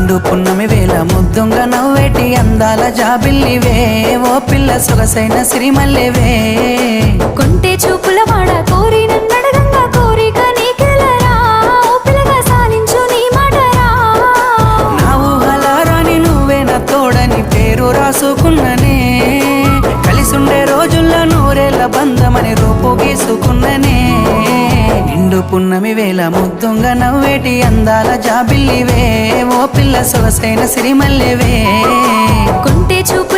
నిండు పున్నమి వేళ ముద్దుంగ నవ్వేటి అందాల జాబిల్లివే ఓ పిల్ల సొగసైన సిరిమల్లెవే కొంటే చూపుల వాడ కోరి నన్నడగంగా కోరిక నీకెలరా ఓ పిల్లగా సాలించు నీ మాటరా నా ఊహలారాని నువ్వే నా తోడని పేరు రాసుకున్ననే కలిసుండే రోజుల్లో నూరేళ్ల బంధమని రూపు గీసుకున్ననే నిండు పున్నమి వేళ ముద్దుంగ నవ్వేటి అందాల జాబిల్లివే ఓ పిల్ల సొగసైన సిరిమల్లెవే కొంటే చూపు